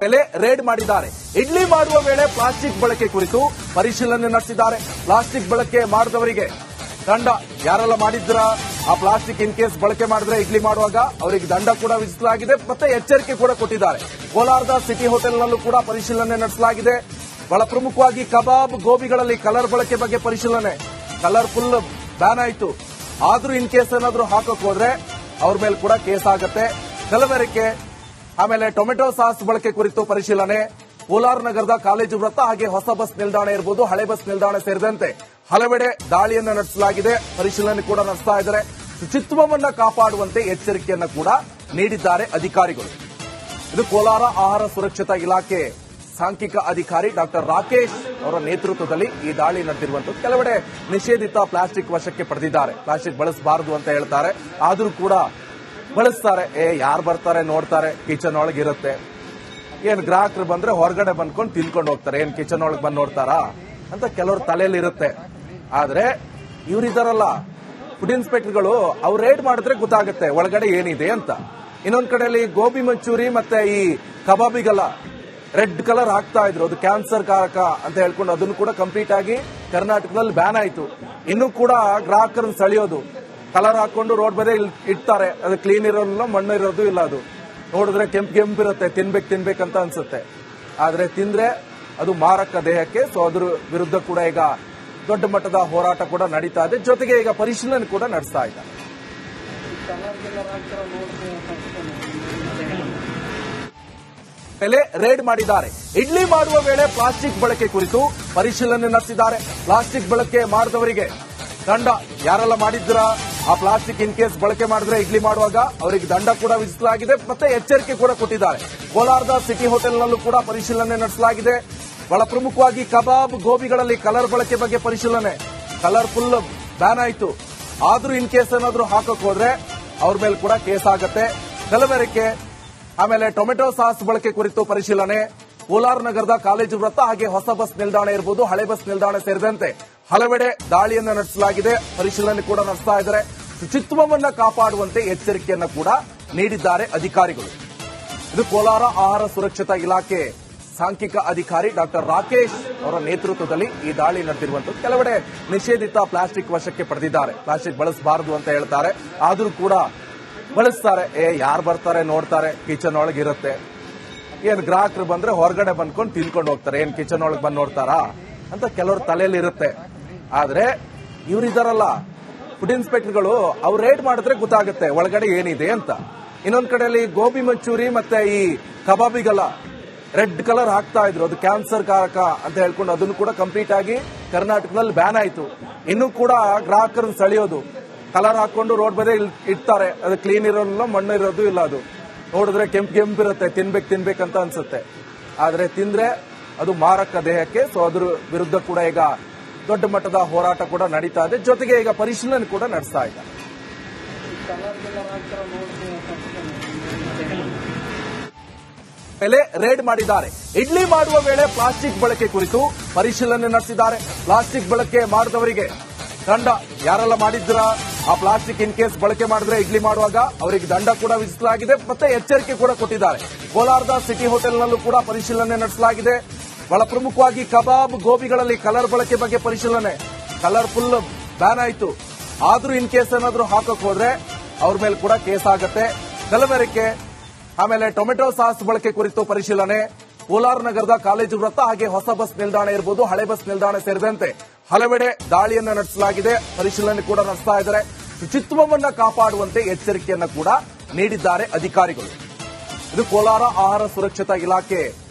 ಮೇಲೆ ರೇಡ್ ಮಾಡಿದ್ದಾರೆ. ಇಡ್ಲಿ ಮಾಡುವ ವೇಳೆ ಪ್ಲಾಸ್ಟಿಕ್ ಬಳಕೆ ಕುರಿತು ಪರಿಶೀಲನೆ ನಡೆಸಿದ್ದಾರೆ. ಪ್ಲಾಸ್ಟಿಕ್ ಬಳಕೆ ಮಾಡಿದವರಿಗೆ ದಂಡ ಯಾರೆಲ್ಲ ಮಾಡಿದ್ರ ಆ ಪ್ಲಾಸ್ಟಿಕ್ ಇನ್ ಕೇಸ್ ಬಳಕೆ ಮಾಡಿದ್ರೆ ಇಡ್ಲಿ ಮಾಡುವಾಗ ಅವರಿಗೆ ದಂಡ ಕೂಡ ವಿಧಿಸಲಾಗಿದೆ, ಮತ್ತೆ ಎಚ್ಚರಿಕೆ ಕೂಡ ಕೊಟ್ಟಿದ್ದಾರೆ. ಕೋಲಾರದ ಸಿಟಿ ಹೋಟೆಲ್ನಲ್ಲೂ ಕೂಡ ಪರಿಶೀಲನೆ ನಡೆಸಲಾಗಿದೆ. ಬಹಳ ಪ್ರಮುಖವಾಗಿ ಕಬಾಬ್ ಗೋಬಿಗಳಲ್ಲಿ ಕಲರ್ ಬಳಕೆ ಬಗ್ಗೆ ಪರಿಶೀಲನೆ. ಕಲರ್ ಫುಲ್ ಬ್ಯಾನ್ ಆಯಿತು, ಆದ್ರೂ ಇನ್ ಕೇಸ್ ಏನಾದ್ರೂ ಹಾಕಕ್ ಹೋದ್ರೆ ಅವ್ರ ಮೇಲೆ ಕೂಡ ಕೇಸ್ ಆಗತ್ತೆ. ಕಲಬೆರಕೆ ಆಮೇಲೆ ಟೊಮೆಟೊ ಸಾಸ್ ಬಳಕೆ ಕುರಿತು ಪರಿಶೀಲನೆ. ಕೋಲಾರ ನಗರದ ಕಾಲೇಜು ವೃತ್ತ ಹಾಗೆ ಹೊಸ ಬಸ್ ನಿಲ್ದಾಣ ಇರಬಹುದು, ಹಳೆ ಬಸ್ ನಿಲ್ದಾಣ ಸೇರಿದಂತೆ ಹಲವೆಡೆ ದಾಳಿಯನ್ನು ನಡೆಸಲಾಗಿದೆ. ಪರಿಶೀಲನೆ ಕೂಡ ನಡೆಸ್ತಾ ಇದ್ದಾರೆ. ಶುಚಿತ್ವವನ್ನ ಕಾಪಾಡುವಂತೆ ಎಚ್ಚರಿಕೆಯನ್ನ ಕೂಡ ನೀಡಿದ್ದಾರೆ ಅಧಿಕಾರಿಗಳು. ಇದು ಕೋಲಾರ ಆಹಾರ ಸುರಕ್ಷತಾ ಇಲಾಖೆ ಸಾಂಖ್ಯಿಕ ಅಧಿಕಾರಿ ಡಾಕ್ಟರ್ ರಾಕೇಶ್ ಅವರ ನೇತೃತ್ವದಲ್ಲಿ ಈ ದಾಳಿ ನಡೆದಿರುವಂತದ್ದು. ಕೆಲವೆಡೆ ನಿಷೇಧಿತ ಪ್ಲಾಸ್ಟಿಕ್ ವಶಕ್ಕೆ ಪಡೆದಿದ್ದಾರೆ. ಪ್ಲಾಸ್ಟಿಕ್ ಬಳಸಬಾರದು ಅಂತ ಹೇಳ್ತಾರೆ, ಆದರೂ ಕೂಡ ಬಳಸ್ತಾರೆ. ಯಾರು ಬರ್ತಾರೆ ನೋಡ್ತಾರೆ, ಕಿಚನ್ ಒಳಗೆ ಇರುತ್ತೆ. ಏನ್ ಗ್ರಾಹಕರು ಬಂದ್ರೆ ಹೊರಗಡೆ ಬಂದ್ಕೊಂಡು ತಿನ್ಕೊಂಡು ಹೋಗ್ತಾರೆ, ಏನ್ ಕಿಚನ್ ಒಳಗೆ ಬಂದು ನೋಡ್ತಾರಾ ಅಂತ ಕೆಲವ್ರ ತಲೆಯಲ್ಲಿ ಇರುತ್ತೆ. ಆದ್ರೆ ಇವರಿದಾರಲ್ಲ ಫುಡ್ ಇನ್ಸ್ಪೆಕ್ಟರ್ಗಳು, ಅವ್ರು ರೇಡ್ ಮಾಡಿದ್ರೆ ಗೊತ್ತಾಗುತ್ತೆ ಒಳಗಡೆ ಏನಿದೆ ಅಂತ. ಇನ್ನೊಂದ್ ಕಡೆಯಲ್ಲಿ ಗೋಬಿ ಮಂಚೂರಿ ಮತ್ತೆ ಈ ಕಬಾಬಿಗೆಲ್ಲ ರೆಡ್ ಕಲರ್ ಹಾಕ್ತಾ ಇದ್ರು, ಅದು ಕ್ಯಾನ್ಸರ್ ಕಾರಕ ಅಂತ ಹೇಳ್ಕೊಂಡು ಅದನ್ನು ಕೂಡ ಕಂಪ್ಲೀಟ್ ಆಗಿ ಕರ್ನಾಟಕದಲ್ಲಿ ಬ್ಯಾನ್ ಆಯಿತು. ಇನ್ನೂ ಕೂಡ ಗ್ರಾಹಕರನ್ನ ಸೆಳೆಯೋದು, ಕಲರ್ ಹಾಕೊಂಡು ರೋಡ್ ಬದೇ ಇಡ್ತಾರೆ, ಅದು ಕ್ಲೀನ್ ಇರೋಲ್ಲ, ಮಣ್ಣು ಇರೋದು ಇಲ್ಲ. ಅದು ನೋಡಿದ್ರೆ ಕೆಂಪಿರುತ್ತೆ, ತಿನ್ಬೇಕಂತ ಅನ್ಸುತ್ತೆ. ಆದ್ರೆ ತಿಂದ್ರೆ ಅದು ಮಾರಕ ದೇಹಕ್ಕೆ. ಸೊ ಅದ್ರ ವಿರುದ್ಧ ಕೂಡ ಈಗ ದೊಡ್ಡ ಮಟ್ಟದ ಹೋರಾಟ ಕೂಡ ನಡೀತಾ ಇದೆ. ಜೊತೆಗೆ ಈಗ ಪರಿಶೀಲನೆ ಕೂಡ ನಡೆಸ್ತಾ ಇದ್ದಾರೆ. ಮೇಲೆ ರೇಡ್ ಮಾಡಿದ್ದಾರೆ. ಇಡ್ಲಿ ಮಾಡುವ ವೇಳೆ ಪ್ಲಾಸ್ಟಿಕ್ ಬಳಕೆ ಕುರಿತು ಪರಿಶೀಲನೆ ನಡೆಸಿದ್ದಾರೆ. ಪ್ಲಾಸ್ಟಿಕ್ ಬಳಕೆ ಮಾಡಿದವರಿಗೆ ದಂಡ ಯಾರೆಲ್ಲ ಮಾಡಿದ್ರ ಆ ಪ್ಲಾಸ್ಟಿಕ್ ಇನ್ ಕೇಸ್ ಬಳಕೆ ಮಾಡಿದ್ರೆ ಇಡ್ಲಿ ಮಾಡುವಾಗ ಅವರಿಗೆ ದಂಡ ಕೂಡ ವಿಧಿಸಲಾಗಿದೆ, ಮತ್ತೆ ಎಚ್ಚರಿಕೆ ಕೂಡ ಕೊಟ್ಟಿದ್ದಾರೆ. ಕೋಲಾರದ ಸಿಟಿ ಹೋಟೆಲ್ನಲ್ಲೂ ಕೂಡ ಪರಿಶೀಲನೆ ನಡೆಸಲಾಗಿದೆ. ಬಹಳ ಪ್ರಮುಖವಾಗಿ ಕಬಾಬ್ ಗೋಬಿಗಳಲ್ಲಿ ಕಲರ್ ಬಳಕೆ ಬಗ್ಗೆ ಪರಿಶೀಲನೆ. ಕಲರ್ ಫುಲ್ ಬ್ಯಾನ್ ಆಯಿತು, ಆದ್ರೂ ಇನ್ ಕೇಸ್ ಏನಾದ್ರೂ ಹಾಕಕ್ ಹೋದ್ರೆ ಅವ್ರ ಮೇಲೆ ಕೂಡ ಕೇಸ್ ಆಗತ್ತೆ. ಕಲಬೆರಕೆ ಆಮೇಲೆ ಟೊಮೆಟೊ ಸಾಸ್ ಬಳಕೆ ಕುರಿತು ಪರಿಶೀಲನೆ. ಕೋಲಾರ ನಗರದ ಕಾಲೇಜು ವೃತ್ತ ಹಾಗೆ ಹೊಸ ಬಸ್ ನಿಲ್ದಾಣ ಇರಬಹುದು, ಹಳೆ ಬಸ್ ನಿಲ್ದಾಣ ಸೇರಿದಂತೆ ಹಲವೆಡೆ ದಾಳಿಯನ್ನು ನಡೆಸಲಾಗಿದೆ. ಪರಿಶೀಲನೆ ಕೂಡ ನಡೆಸ್ತಾ ಇದ್ದಾರೆ. ಶುಚಿತ್ವವನ್ನ ಕಾಪಾಡುವಂತೆ ಎಚ್ಚರಿಕೆಯನ್ನ ಕೂಡ ನೀಡಿದ್ದಾರೆ ಅಧಿಕಾರಿಗಳು. ಇದು ಕೋಲಾರ ಆಹಾರ ಸುರಕ್ಷತಾ ಇಲಾಖೆ ಸಾಂಖ್ಯಿಕ ಅಧಿಕಾರಿ ಡಾಕ್ಟರ್ ರಾಕೇಶ್ ಅವರ ನೇತೃತ್ವದಲ್ಲಿ ಈ ದಾಳಿ ನಡೆದಿರುವಂತದ್ದು. ಕೆಲವೆಡೆ ನಿಷೇಧಿತ ಪ್ಲಾಸ್ಟಿಕ್ ವಶಕ್ಕೆ ಪಡೆದಿದ್ದಾರೆ. ಪ್ಲಾಸ್ಟಿಕ್ ಬಳಸಬಾರದು ಅಂತ ಹೇಳ್ತಾರೆ, ಆದರೂ ಕೂಡ ಬಳಸ್ತಾರೆ. ಯಾರು ಬರ್ತಾರೆ ನೋಡ್ತಾರೆ, ಕಿಚನ್ ಒಳಗೆ ಇರುತ್ತೆ. ಏನ್ ಗ್ರಾಹಕರು ಬಂದ್ರೆ ಹೊರಗಡೆ ಬಂದ್ಕೊಂಡು ತಿನ್ಕೊಂಡು ಹೋಗ್ತಾರೆ, ಏನ್ ಕಿಚನ್ ಒಳಗೆ ಬಂದು ನೋಡ್ತಾರಾ ಅಂತ ಕೆಲವ್ರ ತಲೆಯಲ್ಲಿ ಇರುತ್ತೆ. ಆದ್ರೆ ಇವರಿದಾರಲ್ಲ ಫುಡ್ ಇನ್ಸ್ಪೆಕ್ಟರ್ಗಳು, ಅವ್ರು ರೇಡ್ ಮಾಡಿದ್ರೆ ಗೊತ್ತಾಗುತ್ತೆ ಒಳಗಡೆ ಏನಿದೆ ಅಂತ. ಇನ್ನೊಂದ್ ಕಡೆಯಲ್ಲಿ ಗೋಬಿ ಮಂಚೂರಿ ಮತ್ತೆ ಈ ಕಬಾಬಿಗೆಲ್ಲ ರೆಡ್ ಕಲರ್ ಹಾಕ್ತಾ ಇದ್ರು, ಅದು ಕ್ಯಾನ್ಸರ್ ಕಾರಕ ಅಂತ ಹೇಳ್ಕೊಂಡು ಅದನ್ನು ಕೂಡ ಕಂಪ್ಲೀಟ್ ಆಗಿ ಕರ್ನಾಟಕದಲ್ಲಿ ಬ್ಯಾನ್ ಆಯಿತು. ಇನ್ನೂ ಕೂಡ ಗ್ರಾಹಕರನ್ನ ಸೆಳೆಯೋದು, ಕಲರ್ ಹಾಕೊಂಡು ರೋಡ್ ಬದೇ ಇಡ್ತಾರೆ, ಅದು ಕ್ಲೀನ್ ಇರೋಲ್ಲ, ಮಣ್ಣು ಇರೋದು ಇಲ್ಲ. ಅದು ನೋಡಿದ್ರೆ ಕೆಂಪಿರುತ್ತೆ, ತಿನ್ಬೇಕಂತ ಅನ್ಸುತ್ತೆ. ಆದ್ರೆ ತಿಂದ್ರೆ ಅದು ಮಾರಕ ದೇಹಕ್ಕೆ. ಸೊ ಅದ್ರ ವಿರುದ್ಧ ಕೂಡ ಈಗ ದೊಡ್ಡ ಮಟ್ಟದ ಹೋರಾಟ ಕೂಡ ನಡೀತಾ ಇದೆ. ಜೊತೆಗೆ ಈಗ ಪರಿಶೀಲನೆ ಕೂಡ ನಡೆಸ್ತಾ ಇದ್ದಾರೆ. ಮೇಲೆ ರೇಡ್ ಮಾಡಿದ್ದಾರೆ. ಇಡ್ಲಿ ಮಾಡುವ ವೇಳೆ ಪ್ಲಾಸ್ಟಿಕ್ ಬಳಕೆ ಕುರಿತು ಪರಿಶೀಲನೆ ನಡೆಸಿದ್ದಾರೆ. ಪ್ಲಾಸ್ಟಿಕ್ ಬಳಕೆ ಮಾಡಿದವರಿಗೆ ದಂಡ ಯಾರೆಲ್ಲ ಮಾಡಿದ್ರ ಆ ಪ್ಲಾಸ್ಟಿಕ್ ಇನ್ ಕೇಸ್ ಬಳಕೆ ಮಾಡಿದ್ರೆ ಇಡ್ಲಿ ಮಾಡುವಾಗ ಅವರಿಗೆ ದಂಡ ಕೂಡ ವಿಧಿಸಲಾಗಿದೆ, ಮತ್ತೆ ಎಚ್ಚರಿಕೆ ಕೂಡ ಕೊಟ್ಟಿದ್ದಾರೆ. ಕೋಲಾರದ ಸಿಟಿ ಹೋಟೆಲ್ನಲ್ಲೂ ಕೂಡ ಪರಿಶೀಲನೆ ನಡೆಸಲಾಗಿದೆ. ಬಹಳ ಪ್ರಮುಖವಾಗಿ ಕಬಾಬ್ ಗೋಬಿಗಳಲ್ಲಿ ಕಲರ್ ಬಳಕೆ ಬಗ್ಗೆ ಪರಿಶೀಲನೆ. ಕಲರ್ ಫುಲ್ ಬ್ಯಾನ್ ಆಯಿತು, ಆದ್ರೂ ಇನ್ ಕೇಸ್ ಏನಾದ್ರೂ ಹಾಕಕ್ ಹೋದ್ರೆ ಅವ್ರ ಮೇಲೆ ಕೂಡ ಕೇಸ್ ಆಗತ್ತೆ. ಕಲಬೆರಕೆ ಆಮೇಲೆ ಟೊಮೆಟೊ ಸಾಸ್ ಬಳಕೆ ಕುರಿತು ಪರಿಶೀಲನೆ. ಕೋಲಾರ ನಗರದ ಕಾಲೇಜು ವೃತ್ತ ಹಾಗೆ ಹೊಸ ಬಸ್ ನಿಲ್ದಾಣ ಇರಬಹುದು, ಹಳೆ ಬಸ್ ನಿಲ್ದಾಣ ಸೇರಿದಂತೆ ಹಲವೆಡೆ ದಾಳಿಯನ್ನು ನಡೆಸಲಾಗಿದೆ. ಪರಿಶೀಲನೆ ಕೂಡ ನಡೆಸ್ತಾ ಇದ್ದಾರೆ. ಶುಚಿತ್ವವನ್ನ ಕಾಪಾಡುವಂತೆ ಎಚ್ಚರಿಕೆಯನ್ನ ಕೂಡ ನೀಡಿದ್ದಾರೆ ಅಧಿಕಾರಿಗಳು. ಇದು ಕೋಲಾರ ಆಹಾರ ಸುರಕ್ಷತಾ ಇಲಾಖೆ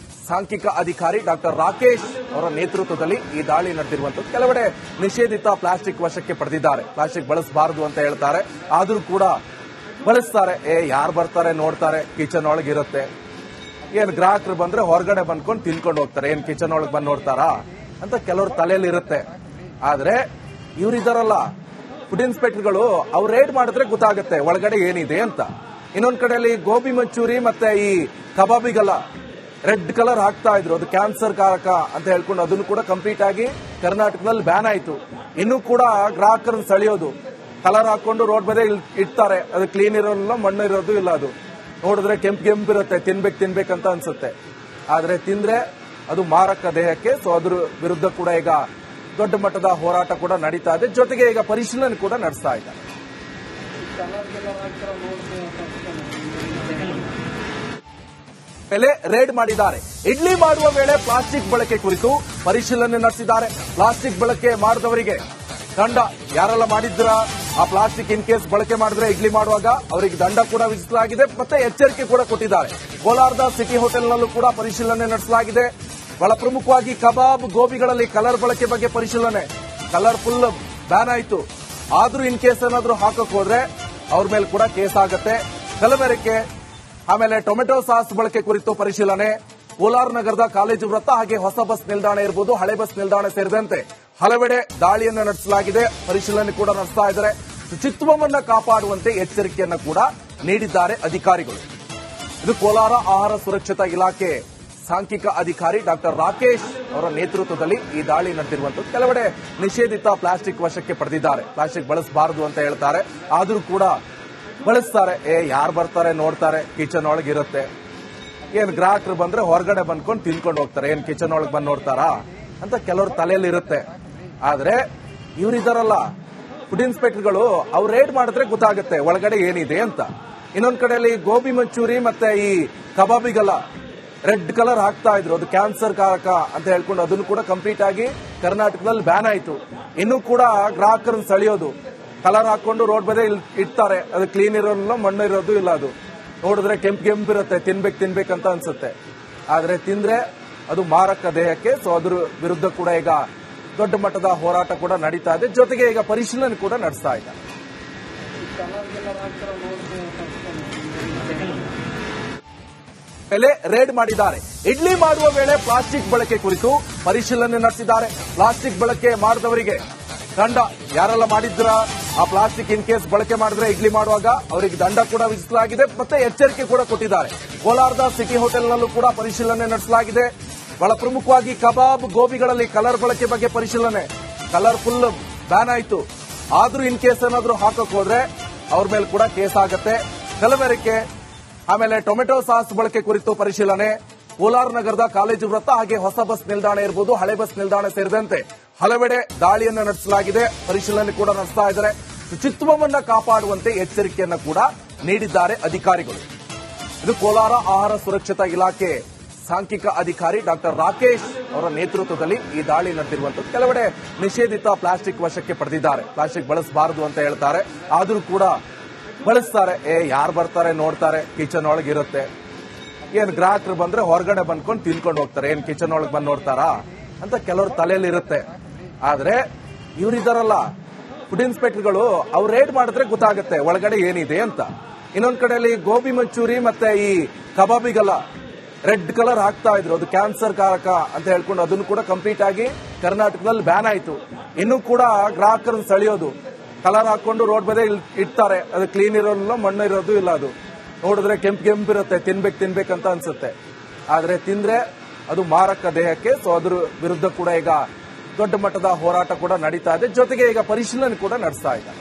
ಸಾಂಖ್ಯಿಕ ಅಧಿಕಾರಿ ಡಾಕ್ಟರ್ ರಾಕೇಶ್ ಅವರ ನೇತೃತ್ವದಲ್ಲಿ ಈ ದಾಳಿ ನಡೆದಿರುವಂತದ್ದು. ಕೆಲವೆಡೆ ನಿಷೇಧಿತ ಪ್ಲಾಸ್ಟಿಕ್ ವಶಕ್ಕೆ ಪಡೆದಿದ್ದಾರೆ. ಪ್ಲಾಸ್ಟಿಕ್ ಬಳಸಬಾರದು ಅಂತ ಹೇಳ್ತಾರೆ, ಆದರೂ ಕೂಡ ಬಳಸ್ತಾರೆ. ಯಾರು ಬರ್ತಾರೆ ನೋಡ್ತಾರೆ, ಕಿಚನ್ ಒಳಗೆ ಇರುತ್ತೆ. ಏನ್ ಗ್ರಾಹಕರು ಬಂದ್ರೆ ಹೊರಗಡೆ ಬಂದ್ಕೊಂಡು ತಿನ್ಕೊಂಡು ಹೋಗ್ತಾರೆ, ಏನ್ ಕಿಚನ್ ಒಳಗೆ ಬಂದು ನೋಡ್ತಾರಾ ಅಂತ ಕೆಲವ್ರ ತಲೆಯಲ್ಲಿ ಇರುತ್ತೆ. ಆದ್ರೆ ಇವರಿದಾರಲ್ಲ ಫುಡ್ ಇನ್ಸ್ಪೆಕ್ಟರ್ಗಳು, ಅವ್ರು ರೇಡ್ ಮಾಡಿದ್ರೆ ಗೊತ್ತಾಗುತ್ತೆ ಒಳಗಡೆ ಏನಿದೆ ಅಂತ. ಇನ್ನೊಂದ್ ಕಡೆಯಲ್ಲಿ ಗೋಬಿ ಮಂಚೂರಿ ಮತ್ತೆ ಈ ಕಬಾಬಿಗೆಲ್ಲ ರೆಡ್ ಕಲರ್ ಹಾಕ್ತಾ ಇದ್ರು, ಅದು ಕ್ಯಾನ್ಸರ್ ಕಾರಕ ಅಂತ ಹೇಳ್ಕೊಂಡು ಅದನ್ನು ಕೂಡ ಕಂಪ್ಲೀಟ್ ಆಗಿ ಕರ್ನಾಟಕದಲ್ಲಿ ಬ್ಯಾನ್ ಆಯಿತು. ಇನ್ನೂ ಕೂಡ ಗ್ರಾಹಕರನ್ನ ಸೆಳೆಯೋದು, ಕಲರ್ ಹಾಕೊಂಡು ರೋಡ್ ಬದೇ ಇಡ್ತಾರೆ, ಅದು ಕ್ಲೀನ್ ಇರೋಲ್ಲ, ಮಣ್ಣು ಇರೋದು ಇಲ್ಲ. ಅದು ನೋಡಿದ್ರೆ ಕೆಂಪಿರುತ್ತೆ, ತಿನ್ಬೇಕಂತ ಅನ್ಸುತ್ತೆ. ಆದ್ರೆ ತಿಂದ್ರೆ ಅದು ಮಾರಕ ದೇಹಕ್ಕೆ. ಸೊ ಅದ್ರ ವಿರುದ್ಧ ಕೂಡ ಈಗ ದೊಡ್ಡ ಮಟ್ಟದ ಹೋರಾಟ ಕೂಡ ನಡೀತಾ ಇದೆ. ಜೊತೆಗೆ ಈಗ ಪರಿಶೀಲನೆ ಕೂಡ ನಡೆಸ್ತಾ ಇದ್ದಾರೆ. ಮೇಲೆ ರೇಡ್ ಮಾಡಿದ್ದಾರೆ. ಇಡ್ಲಿ ಮಾಡುವ ವೇಳೆ ಪ್ಲಾಸ್ಟಿಕ್ ಬಳಕೆ ಕುರಿತು ಪರಿಶೀಲನೆ ನಡೆಸಿದ್ದಾರೆ. ಪ್ಲಾಸ್ಟಿಕ್ ಬಳಕೆ ಮಾಡಿದವರಿಗೆ ದಂಡ, ಯಾರೆಲ್ಲ ಮಾಡಿದ್ರ ಆ ಪ್ಲಾಸ್ಟಿಕ್ ಇನ್ ಕೇಸ್ ಬಳಕೆ ಮಾಡಿದ್ರೆ ಇಡ್ಲಿ ಮಾಡುವಾಗ ಅವರಿಗೆ ದಂಡ ಕೂಡ ವಿಧಿಸಲಾಗಿದೆ, ಮತ್ತೆ ಎಚ್ಚರಿಕೆ ಕೂಡ ಕೊಟ್ಟಿದ್ದಾರೆ. ಕೋಲಾರದ ಸಿಟಿ ಹೋಟೆಲ್ನಲ್ಲೂ ಕೂಡ ಪರಿಶೀಲನೆ ನಡೆಸಲಾಗಿದೆ. ಬಹಳ ಪ್ರಮುಖವಾಗಿ ಕಬಾಬ್, ಗೋಬಿಗಳಲ್ಲಿ ಕಲರ್ ಬಳಕೆ ಬಗ್ಗೆ ಪರಿಶೀಲನೆ. ಕಲರ್ ಫುಲ್ ಬ್ಯಾನ್ ಆಯಿತು, ಆದ್ರೂ ಇನ್ ಕೇಸ್ ಏನಾದ್ರೂ ಹಾಕಕ್ ಹೋದ್ರೆ ಅವ್ರ ಮೇಲೆ ಕೂಡ ಕೇಸ್ ಆಗತ್ತೆ. ಕಲಬೆರಕೆ, ಆಮೇಲೆ ಟೊಮೆಟೊ ಸಾಸ್ ಬಳಕೆ ಕುರಿತು ಪರಿಶೀಲನೆ. ಕೋಲಾರ ನಗರದ ಕಾಲೇಜು ವೃತ್ತ ಹಾಗೆ ಹೊಸ ಬಸ್ ನಿಲ್ದಾಣ ಇರಬಹುದು, ಹಳೆ ಬಸ್ ನಿಲ್ದಾಣ ಸೇರಿದಂತೆ ಹಲವೆಡೆ ದಾಳಿಯನ್ನು ನಡೆಸಲಾಗಿದೆ. ಪರಿಶೀಲನೆ ಕೂಡ ನಡೆಸ್ತಾ ಇದ್ದಾರೆ. ಶುಚಿತ್ವವನ್ನು ಕಾಪಾಡುವಂತೆ ಎಚ್ಚರಿಕೆಯನ್ನ ಕೂಡ ನೀಡಿದ್ದಾರೆ ಅಧಿಕಾರಿಗಳು. ಇದು ಕೋಲಾರ ಆಹಾರ ಸುರಕ್ಷತಾ ಇಲಾಖೆ ಸಾಂಖ್ಯಿಕ ಅಧಿಕಾರಿ ಡಾಕ್ಟರ್ ರಾಕೇಶ್ ಅವರ ನೇತೃತ್ವದಲ್ಲಿ ಈ ದಾಳಿ ನಡೆದಿರುವಂತದ್ದು. ಕೆಲವೆಡೆ ನಿಷೇಧಿತ ಪ್ಲಾಸ್ಟಿಕ್ ವಶಕ್ಕೆ ಪಡೆದಿದ್ದಾರೆ. ಪ್ಲಾಸ್ಟಿಕ್ ಬಳಸಬಾರದು ಅಂತ ಹೇಳ್ತಾರೆ, ಆದ್ರೂ ಕೂಡ ಬಳಸ್ತಾರೆ. ಯಾರು ಬರ್ತಾರೆ ನೋಡ್ತಾರೆ, ಕಿಚನ್ ಒಳಗಿರುತ್ತೆ. ಏನ್ ಗ್ರಾಹಕರು ಬಂದ್ರೆ ಹೊರಗಡೆ ಬಂದ್ಕೊಂಡು ತಿನ್ಕೊಂಡು ಹೋಗ್ತಾರೆ, ಏನ್ ಕಿಚನ್ ಒಳಗೆ ಬಂದು ನೋಡ್ತಾರಾ ಅಂತ ಕೆಲವ್ರ ತಲೆಯಲ್ಲಿ ಇರುತ್ತೆ. ಆದ್ರೆ ಇವರಿದಾರಲ್ಲ ಫುಡ್ ಇನ್ಸ್ಪೆಕ್ಟರ್ಗಳು, ಅವ್ರು ರೇಡ್ ಮಾಡಿದ್ರೆ ಗೊತ್ತಾಗುತ್ತೆ ಒಳಗಡೆ ಏನಿದೆ ಅಂತ. ಇನ್ನೊಂದ್ ಕಡೆಯಲ್ಲಿ ಗೋಬಿ ಮಂಚೂರಿ ಮತ್ತೆ ಈ ಕಬಾಬಿಗೆಲ್ಲ ರೆಡ್ ಕಲರ್ ಹಾಕ್ತಾ ಇದ್ರು, ಅದು ಕ್ಯಾನ್ಸರ್ ಕಾರಕ ಅಂತ ಹೇಳ್ಕೊಂಡು ಅದನ್ನು ಕೂಡ ಕಂಪ್ಲೀಟ್ ಆಗಿ ಕರ್ನಾಟಕದಲ್ಲಿ ಬ್ಯಾನ್ ಆಯಿತು. ಇನ್ನೂ ಕೂಡ ಗ್ರಾಹಕರನ್ನು ಸೆಳೆಯೋದು, ಕಲರ್ ಹಾಕೊಂಡು ರೋಡ್ ಬದಿ ಇಡ್ತಾರೆ, ಅದು ಕ್ಲೀನ್ ಇರೋಲ್ಲ, ಮಣ್ಣು ಇರೋದು ಇಲ್ಲ, ಅದು ನೋಡಿದ್ರೆ ಕೆಂಪಿರುತ್ತೆ, ತಿನ್ಬೇಕಂತ ಅನ್ಸುತ್ತೆ. ಆದ್ರೆ ತಿಂದ್ರೆ ಅದು ಮಾರಕ ದೇಹಕ್ಕೆ. ಸೊ ಅದ್ರ ವಿರುದ್ಧ ಕೂಡ ಈಗ ದೊಡ್ಡ ಮಟ್ಟದ ಹೋರಾಟ ಕೂಡ ನಡೀತಾ ಇದೆ. ಜೊತೆಗೆ ಈಗ ಪರಿಶೀಲನೆ ಕೂಡ ನಡೆಸ್ತಾ ಇದ್ದಾರೆ. ಮೇಲೆ ರೇಡ್ ಮಾಡಿದ್ದಾರೆ. ಇಡ್ಲಿ ಮಾಡುವ ವೇಳೆ ಪ್ಲಾಸ್ಟಿಕ್ ಬಳಕೆ ಕುರಿತು ಪರಿಶೀಲನೆ ನಡೆಸಿದ್ದಾರೆ. ಪ್ಲಾಸ್ಟಿಕ್ ಬಳಕೆ ಮಾಡಿದವರಿಗೆ ದಂಡ, ಯಾರೆಲ್ಲ ಮಾಡಿದ್ರ ಆ ಪ್ಲಾಸ್ಟಿಕ್ ಇನ್ ಕೇಸ್ ಬಳಕೆ ಮಾಡಿದ್ರೆ ಇಡ್ಲಿ ಮಾಡುವಾಗ ಅವರಿಗೆ ದಂಡ ಕೂಡ ವಿಧಿಸಲಾಗಿದೆ, ಮತ್ತೆ ಎಚ್ಚರಿಕೆ ಕೂಡ ಕೊಟ್ಟಿದ್ದಾರೆ. ಕೋಲಾರದ ಸಿಟಿ ಹೋಟೆಲ್ನಲ್ಲೂ ಕೂಡ ಪರಿಶೀಲನೆ ನಡೆಸಲಾಗಿದೆ. ಬಹಳ ಪ್ರಮುಖವಾಗಿ ಕಬಾಬ್, ಗೋಬಿಗಳಲ್ಲಿ ಕಲರ್ ಬಳಕೆ ಬಗ್ಗೆ ಪರಿಶೀಲನೆ. ಕಲರ್ ಫುಲ್ ಬ್ಯಾನ್ ಆಯಿತು, ಆದ್ರೂ ಇನ್ ಕೇಸ್ ಏನಾದ್ರೂ ಹಾಕಕ್ ಹೋದ್ರೆ ಅವ್ರ ಮೇಲೆ ಕೂಡ ಕೇಸ್ ಆಗತ್ತೆ. ಕಲಬೆರಕೆ, ಆಮೇಲೆ ಟೊಮೆಟೊ ಸಾಸ್ ಬಳಕೆ ಕುರಿತು ಪರಿಶೀಲನೆ. ಕೋಲಾರ ನಗರದ ಕಾಲೇಜು ವೃತ್ತ ಹಾಗೆ ಹೊಸ ಬಸ್ ನಿಲ್ದಾಣ ಇರಬಹುದು, ಹಳೆ ಬಸ್ ನಿಲ್ದಾಣ ಸೇರಿದಂತೆ ಹಲವೆಡೆ ದಾಳಿಯನ್ನು ನಡೆಸಲಾಗಿದೆ. ಪರಿಶೀಲನೆ ಕೂಡ ನಡೆಸ್ತಾ ಇದ್ದಾರೆ. ಶುಚಿತ್ವವನ್ನು ಕಾಪಾಡುವಂತೆ ಎಚ್ಚರಿಕೆಯನ್ನ ಕೂಡ ನೀಡಿದ್ದಾರೆ ಅಧಿಕಾರಿಗಳು. ಇದು ಕೋಲಾರ ಆಹಾರ ಸುರಕ್ಷತಾ ಇಲಾಖೆ ಸಾಂಖ್ಯಿಕ ಅಧಿಕಾರಿ ಡಾಕ್ಟರ್ ರಾಕೇಶ್ ಅವರ ನೇತೃತ್ವದಲ್ಲಿ ಈ ದಾಳಿ ನಡೆದಿರುವಂತದ್ದು. ಕೆಲವೆಡೆ ನಿಷೇಧಿತ ಪ್ಲಾಸ್ಟಿಕ್ ವಶಕ್ಕೆ ಪಡೆದಿದ್ದಾರೆ. ಪ್ಲಾಸ್ಟಿಕ್ ಬಳಸಬಾರದು ಅಂತ ಹೇಳ್ತಾರೆ, ಆದ್ರೂ ಕೂಡ ಬಳಸ್ತಾರೆ. ಯಾರು ಬರ್ತಾರೆ ನೋಡ್ತಾರೆ, ಕಿಚನ್ ಒಳಗಿರುತ್ತೆ. ಏನ್ ಗ್ರಾಹಕರು ಬಂದ್ರೆ ಹೊರಗಡೆ ಬಂದ್ಕೊಂಡು ತಿನ್ಕೊಂಡು ಹೋಗ್ತಾರೆ, ಏನ್ ಕಿಚನ್ ಒಳಗೆ ಬಂದು ನೋಡ್ತಾರಾ ಅಂತ ಕೆಲವ್ರ ತಲೆಯಲ್ಲಿ ಇರುತ್ತೆ. ಆದ್ರೆ ಇವರಿದಾರಲ್ಲ ಫುಡ್ ಇನ್ಸ್ಪೆಕ್ಟರ್ಗಳು, ಅವ್ರು ರೇಡ್ ಮಾಡಿದ್ರೆ ಗೊತ್ತಾಗುತ್ತೆ ಒಳಗಡೆ ಏನಿದೆ ಅಂತ. ಇನ್ನೊಂದ್ ಕಡೆಯಲ್ಲಿ ಗೋಬಿ ಮಂಚೂರಿ ಮತ್ತೆ ಈ ಕಬಾಬಿಗೆಲ್ಲ ರೆಡ್ ಕಲರ್ ಹಾಕ್ತಾ ಇದ್ರು, ಅದು ಕ್ಯಾನ್ಸರ್ ಕಾರಕ ಅಂತ ಹೇಳ್ಕೊಂಡು ಅದನ್ನು ಕೂಡ ಕಂಪ್ಲೀಟ್ ಆಗಿ ಕರ್ನಾಟಕದಲ್ಲಿ ಬ್ಯಾನ್ ಆಯಿತು. ಇನ್ನೂ ಕೂಡ ಗ್ರಾಹಕರನ್ನು ಸೆಳೆಯೋದು, ಕಲರ್ ಹಾಕೊಂಡು ರೋಡ್ ಬದಿ ಇಡ್ತಾರೆ, ಅದು ಕ್ಲೀನ್ ಇರೋಲ್ಲ, ಮಣ್ಣು ಇರೋದು ಇಲ್ಲ, ಅದು ನೋಡಿದ್ರೆ ಕೆಂಪಿರುತ್ತೆ, ತಿನ್ಬೇಕಂತ ಅನ್ಸುತ್ತೆ. ಆದ್ರೆ ತಿಂದ್ರೆ ಅದು ಮಾರಕ ದೇಹಕ್ಕೆ. ಸೊ ಅದ್ರ ವಿರುದ್ಧ ಕೂಡ ಈಗ ದೊಡ್ಡ ಮಟ್ಟದ ಹೋರಾಟ ಕೂಡ ನಡೀತಾ ಇದೆ. ಜೊತೆಗೆ ಈಗ ಪರಿಶೀಲನೆ ಕೂಡ ನಡೆಸ್ತಾ ಇದ್ದಾರೆ.